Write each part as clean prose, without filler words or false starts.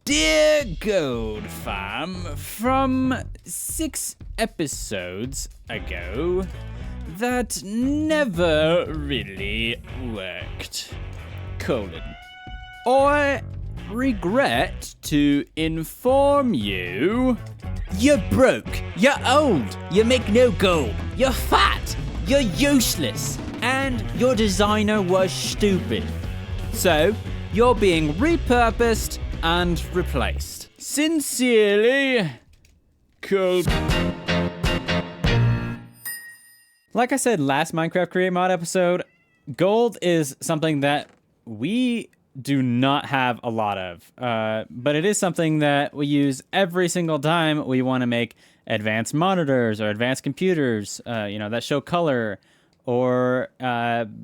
Dear Gold Farm, from 6 episodes ago, that never really worked. I regret to inform you, you're broke, you're old, you make no gold, you're fat, you're useless, and your designer was stupid. So, you're being repurposed and replaced. Sincerely, Colby. Like I said last Minecraft Create Mod episode, gold is something that we do not have a lot of, but it is something that we use every single time we want to make advanced monitors or advanced computers, that show color, or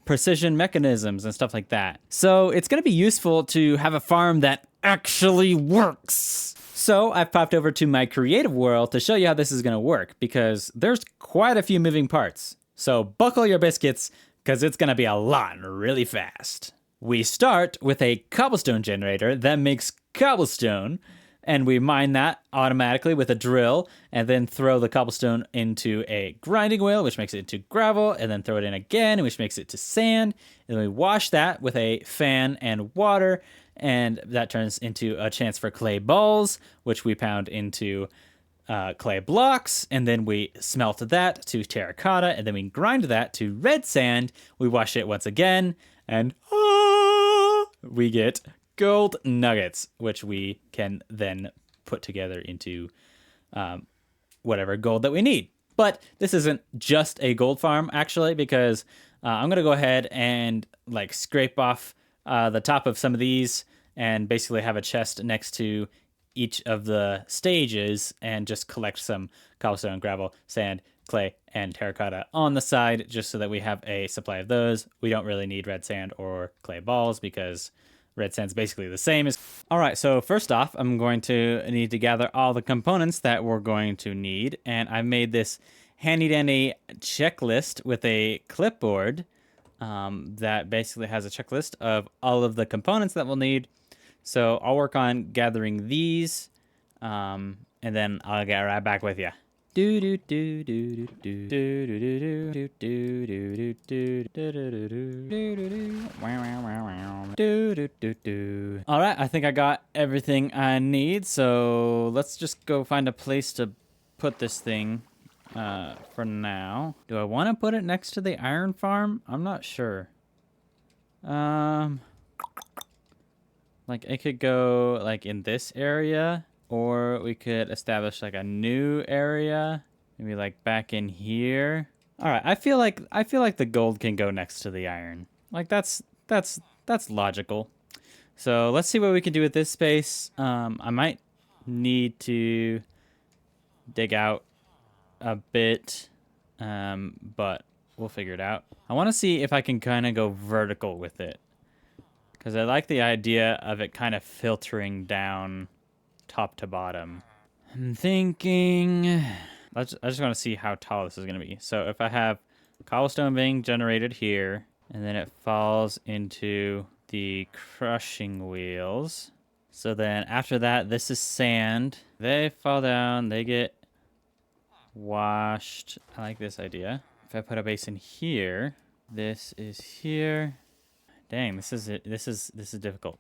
precision mechanisms and stuff like that. So it's going to be useful to have a farm that actually works. So I've popped over to my creative world to show you how this is going to work, because there's quite a few moving parts. So buckle your biscuits, because it's going to be a lot really fast. We start with a cobblestone generator that makes cobblestone, and we mine that automatically with a drill, and then throw the cobblestone into a grinding wheel, which makes it into gravel, and then throw it in again, which makes it to sand. And then we wash that with a fan and water, and that turns into a chance for clay balls, which we pound into clay blocks, and then we smelt that to terracotta, and then we grind that to red sand. We wash it once again, and we get gold nuggets, which we can then put together into whatever gold that we need. But this isn't just a gold farm, actually, because I'm going to go ahead and scrape off the top of some of these and basically have a chest next to each of the stages and just collect some cobblestone, gravel, sand, clay, and terracotta on the side, just so that we have a supply of those. We don't really need red sand or clay balls because red sand's basically the same as... All right, so first off, I'm going to need to gather all the components that we're going to need, and I made this handy-dandy checklist with a clipboard that basically has a checklist of all of the components that we'll need. So I'll work on gathering these, and then I'll get right back with you. All right, I think I got everything I need, so let's just go find a place to put this thing for now. Do I want to put it next to the iron farm? I'm not sure. It could go in this area, or we could establish a new area, maybe back in here. All right, I feel like the gold can go next to the iron. That's logical. So let's see what we can do with this space. I might need to dig out a bit, but we'll figure it out. I want to see if I can kind of go vertical with it, because I like the idea of it kind of filtering down top to bottom. I'm thinking... I just want to see how tall this is going to be. So if I have cobblestone being generated here, and then it falls into the crushing wheels. So then after that, this is sand. They fall down, they get washed. I like this idea. If I put a basin here, this is here. Dang, this is difficult.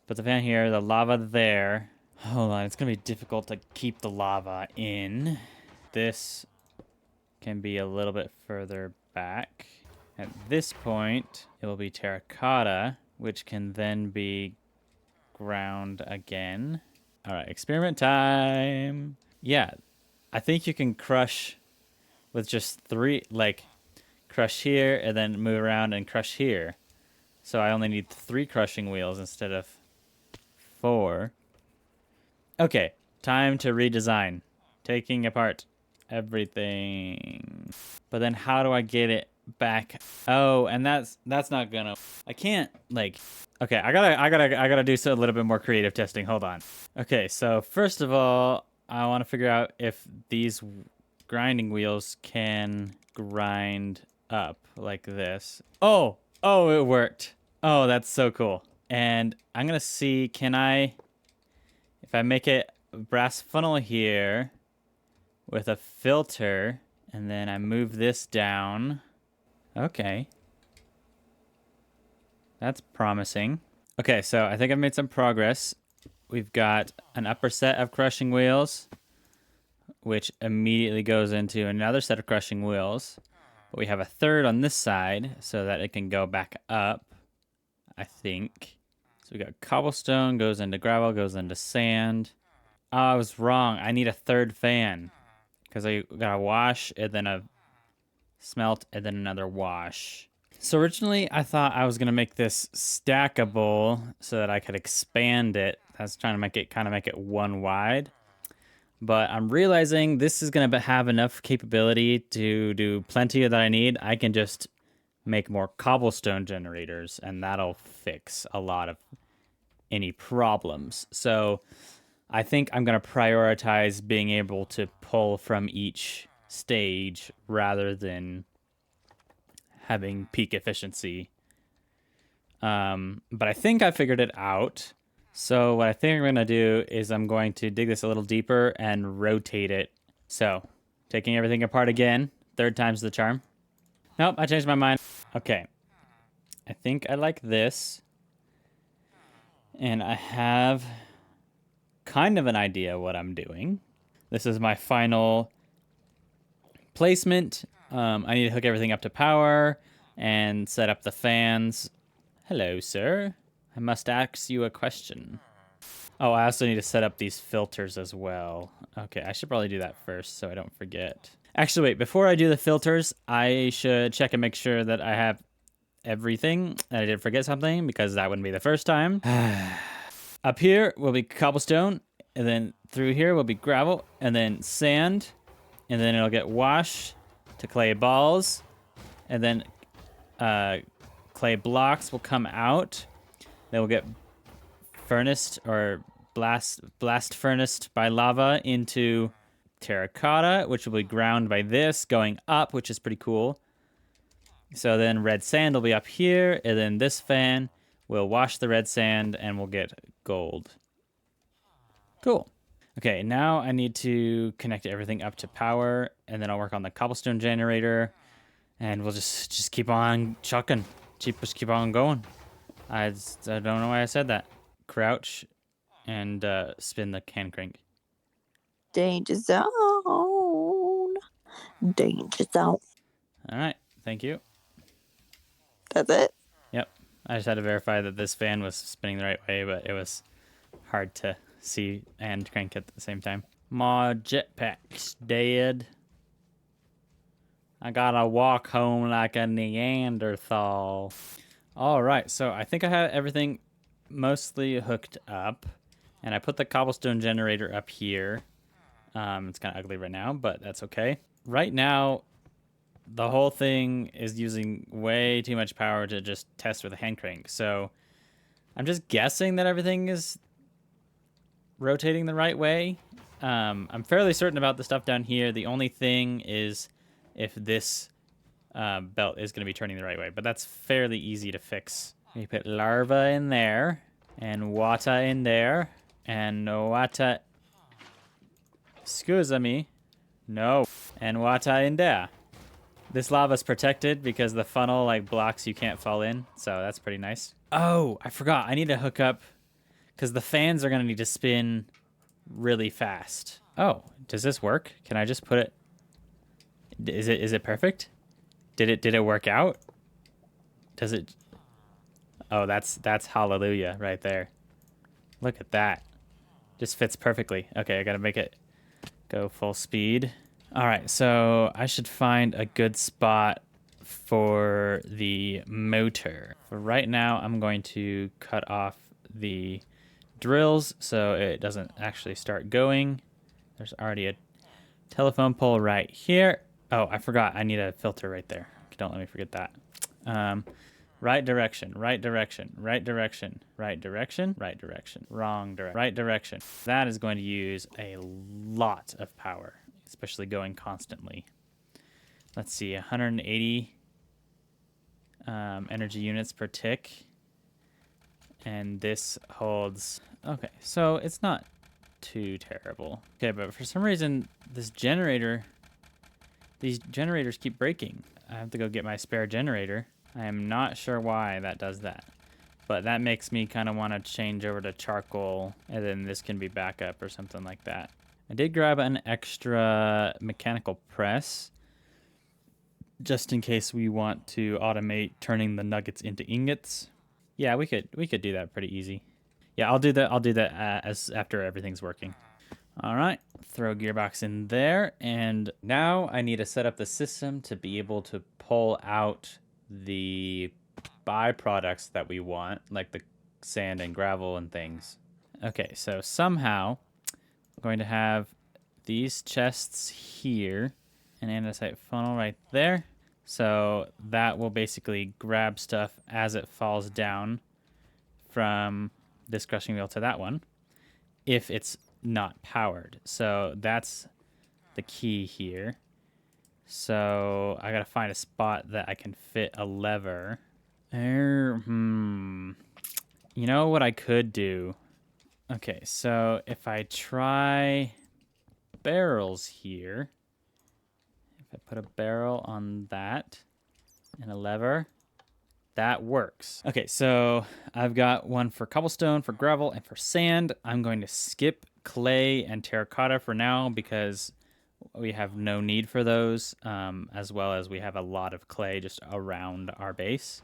Put the fan here, the lava there. Hold on, it's gonna be difficult to keep the lava in. This can be a little bit further back. At this point, it will be terracotta, which can then be ground again. All right, experiment time. Yeah, I think you can crush with just 3, crush here and then move around and crush here. So I only need 3 crushing wheels instead of 4. Okay, time to redesign. Taking apart everything. But then how do I get it back? Oh, and that's not gonna... I can't, Okay, I gotta do a little bit more creative testing. Hold on. Okay, so first of all, I want to figure out if these grinding wheels can grind up like this. Oh, it worked. Oh, that's so cool. And I'm going to see, if I make it a brass funnel here with a filter, and then I move this down. Okay. That's promising. Okay, so I think I've made some progress. We've got an upper set of crushing wheels, which immediately goes into another set of crushing wheels. But we have a third on this side so that it can go back up, I think. So we got cobblestone, goes into gravel, goes into sand. Oh, I was wrong. I need a third fan because I got a wash and then a smelt and then another wash. So originally I thought I was going to make this stackable so that I could expand it. I was trying to make it one wide. But I'm realizing this is going to have enough capability to do plenty that I need. I can just make more cobblestone generators, and that'll fix a lot of any problems. So I think I'm going to prioritize being able to pull from each stage rather than having peak efficiency. But I think I figured it out. So what I think I'm going to do is I'm going to dig this a little deeper and rotate it. So taking everything apart again, third time's the charm. Nope, I changed my mind. Okay. I think I like this. And I have kind of an idea what I'm doing. This is my final placement. I need to hook everything up to power and set up the fans. Hello, sir. I must ask you a question. Oh, I also need to set up these filters as well. Okay, I should probably do that first so I don't forget. Actually, wait, before I do the filters, I should check and make sure that I have everything, and I didn't forget something, because that wouldn't be the first time. Up here will be cobblestone, and then through here will be gravel, and then sand, and then it'll get washed to clay balls, and then clay blocks will come out. They will get furnaced or blast furnaced by lava into terracotta, which will be ground by this going up, which is pretty cool. So then red sand will be up here, and then this fan will wash the red sand and we'll get gold. Cool. Okay, now I need to connect everything up to power, and then I'll work on the cobblestone generator, and we'll just keep on chucking. Just keep on going. I don't know why I said that. Crouch and spin the can crank. Danger zone. Danger zone. All right, thank you. That's it? Yep. I just had to verify that this fan was spinning the right way, but it was hard to see and crank at the same time. My jetpack's dead. I gotta walk home like a neanderthal. All right, so I think I have everything mostly hooked up, and I put the cobblestone generator up here. It's kind of ugly right now, but that's okay. Right now, the whole thing is using way too much power to just test with a hand crank. So I'm just guessing that everything is rotating the right way. I'm fairly certain about the stuff down here. The only thing is if this belt is going to be turning the right way, but that's fairly easy to fix. You put larva in there, and water in there, and water. Excuse me. No. And water in there. This lava's protected because the funnel like blocks you can't fall in, so that's pretty nice. Oh, I forgot. I need to hook up because the fans are gonna need to spin really fast. Oh, does this work? Can I just put it? Is it perfect? Did it work out? Does it? Oh, that's hallelujah right there. Look at that. Just fits perfectly. Okay, I gotta make it go full speed. All right, so I should find a good spot for the motor. For right now, I'm going to cut off the drills so it doesn't actually start going. There's already a telephone pole right here. Oh, I forgot. I need a filter right there. Don't let me forget that. Right direction, right direction, right direction, right direction, right direction, wrong direction, right direction. That is going to use a lot of power, especially going constantly. Let's see, 180 energy units per tick. And this holds... Okay, so it's not too terrible. Okay, but for some reason, these generators keep breaking. I have to go get my spare generator. I am not sure why that does that. But that makes me kind of want to change over to charcoal, and then this can be backup or something like that. I did grab an extra mechanical press, just in case we want to automate turning the nuggets into ingots. Yeah, we could do that pretty easy. Yeah, I'll do that. I'll do that as after everything's working. All right, throw gearbox in there, and now I need to set up the system to be able to pull out the byproducts that we want, like the sand and gravel and things. Okay, so somehow I'm going to have these chests here, an andesite funnel right there. So that will basically grab stuff as it falls down from this crushing wheel to that one, if it's not powered. So that's the key here. So I gotta find a spot that I can fit a lever. You know what I could do? Okay, so if I try barrels here, if I put a barrel on that and a lever, that works. Okay, so I've got one for cobblestone, for gravel, and for sand. I'm going to skip clay and terracotta for now because we have no need for those, as well as we have a lot of clay just around our base.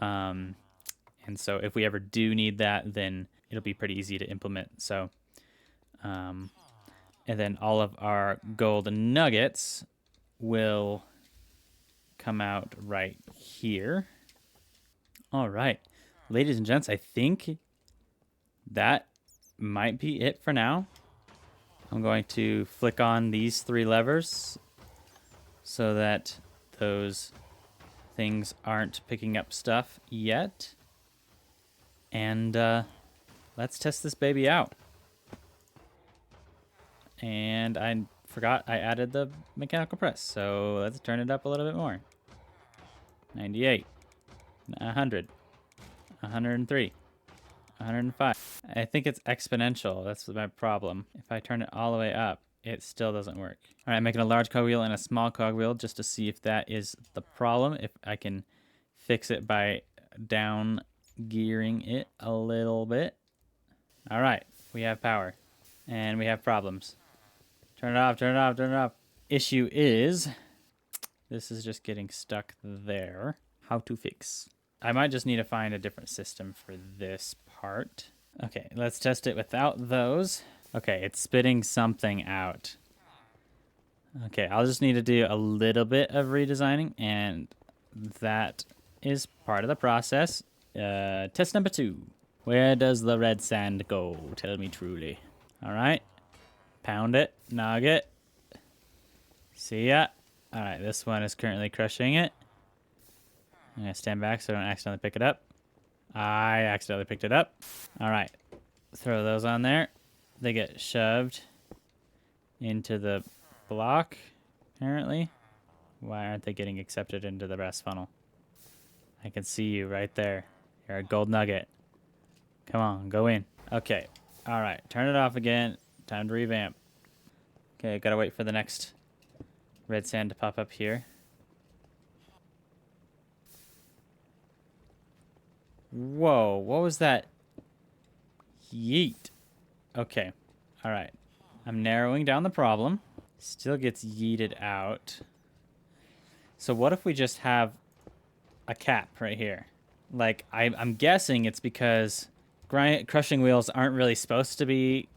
And so if we ever do need that, then it'll be pretty easy to implement. So, and then all of our gold nuggets will come out right here. All right, ladies and gents, I think that might be it for now. I'm going to flick on these 3 levers so that those things aren't picking up stuff yet. And let's test this baby out. And I forgot I added the mechanical press, so let's turn it up a little bit more. 98. 100, 103, 105. I think it's exponential. That's my problem. If I turn it all the way up, it still doesn't work. All right, I'm making a large cogwheel and a small cogwheel just to see if that is the problem. If I can fix it by down gearing it a little bit. All right, we have power and we have problems. Turn it off, turn it off, turn it off. Issue is this is just getting stuck there. How to fix? I might just need to find a different system for this part. Okay, let's test it without those. Okay, it's spitting something out. Okay, I'll just need to do a little bit of redesigning, and that is part of the process. Test number 2. Where does the red sand go? Tell me truly. All right, pound it, nog it. See ya. All right, this one is currently crushing it. I'm going to stand back so I don't accidentally pick it up. I accidentally picked it up. All right. Throw those on there. They get shoved into the block, apparently. Why aren't they getting accepted into the brass funnel? I can see you right there. You're a gold nugget. Come on, go in. Okay. All right. Turn it off again. Time to revamp. Okay, gotta wait for the next red sand to pop up here. Whoa, what was that? Yeet. Okay. All right. I'm narrowing down the problem. Still gets yeeted out. So what if we just have a cap right here? Like, I'm guessing it's because crushing wheels aren't really supposed to be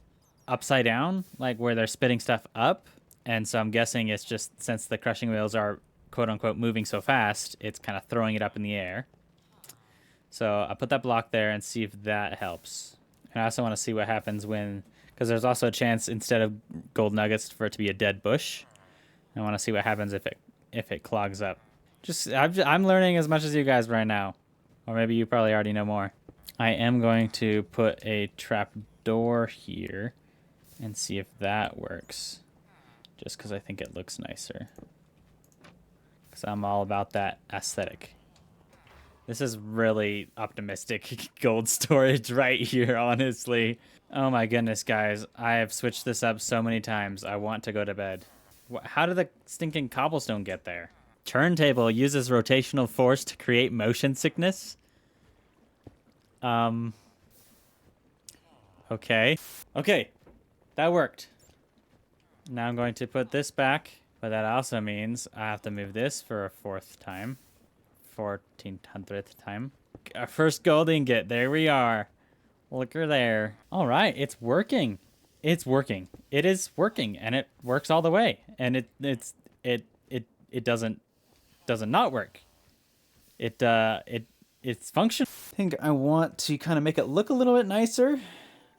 upside down, like where they're spitting stuff up. And so I'm guessing it's just since the crushing wheels are quote-unquote moving so fast, it's kind of throwing it up in the air. So I'll put that block there and see if that helps. And I also want to see what happens when, because there's also a chance instead of gold nuggets for it to be a dead bush. I want to see what happens if it clogs up. I'm learning as much as you guys right now, or maybe you probably already know more. I am going to put a trap door here and see if that works, just because I think it looks nicer. Because I'm all about that aesthetic. This is really optimistic gold storage right here, honestly. Oh my goodness, guys. I have switched this up so many times. I want to go to bed. How did the stinking cobblestone get there? Turntable uses rotational force to create motion sickness. Okay. Okay. That worked. Now I'm going to put this back, but that also means I have to move this for a 4th time. 1400th time. Our first gold ingot. There we are. Look her there. All right, it's working. It's working. It is working, and it works all the way. And it doesn't not work. It's functional. I think I want to kind of make it look a little bit nicer,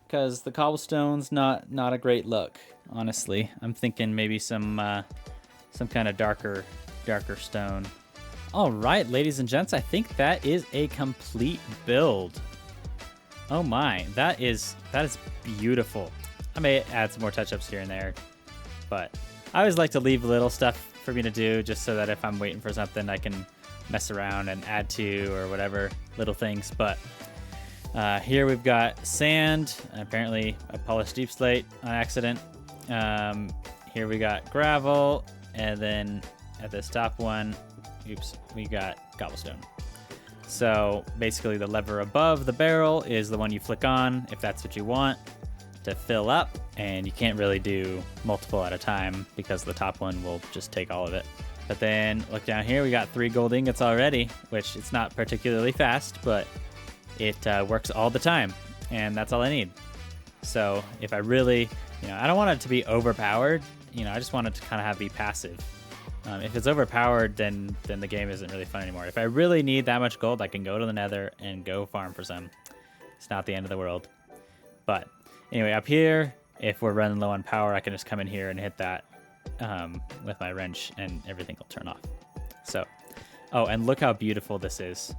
because the cobblestone's not a great look. Honestly, I'm thinking maybe some kind of darker stone. All right, ladies and gents, I think that is a complete build. Oh my, that is beautiful. I may add some more touch-ups here and there, but I always like to leave little stuff for me to do, just so that if I'm waiting for something, I can mess around and add to or whatever, little things. But here we've got sand, apparently a polished deep slate on accident. Here we got gravel, and then at this top one, oops, we got cobblestone. So basically the lever above the barrel is the one you flick on if that's what you want to fill up, and you can't really do multiple at a time because the top one will just take all of it. But then look down here, we got 3 gold ingots already, which it's not particularly fast, but it works all the time, and that's all I need. So if I really, I don't want it to be overpowered, I just want it to kind of be passive. If it's overpowered, then the game isn't really fun anymore. If I really need that much gold, I can go to the nether and go farm for some. It's not the end of the world. But anyway, up here, if we're running low on power, I can just come in here and hit that with my wrench, and everything will turn off. So, oh, and look how beautiful this is.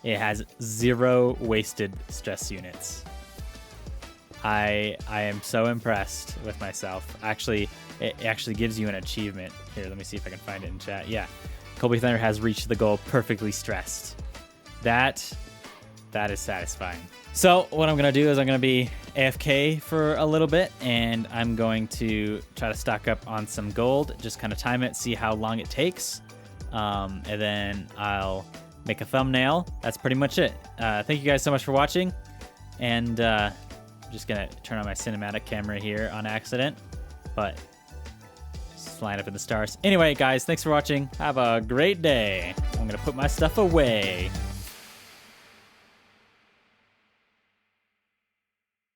It has 0 wasted stress units. I am so impressed with myself. Actually, it actually gives you an achievement. Here, let me see if I can find it in chat. Yeah, Colby Thunder has reached the goal perfectly stressed. That is satisfying. So what I'm going to do is I'm going to be AFK for a little bit, and I'm going to try to stock up on some gold, just kind of time it, see how long it takes, and then I'll make a thumbnail. That's pretty much it. Thank you guys so much for watching, and I'm just going to turn on my cinematic camera here on accident, but just line up in the stars. Anyway, guys, thanks for watching. Have a great day. I'm going to put my stuff away.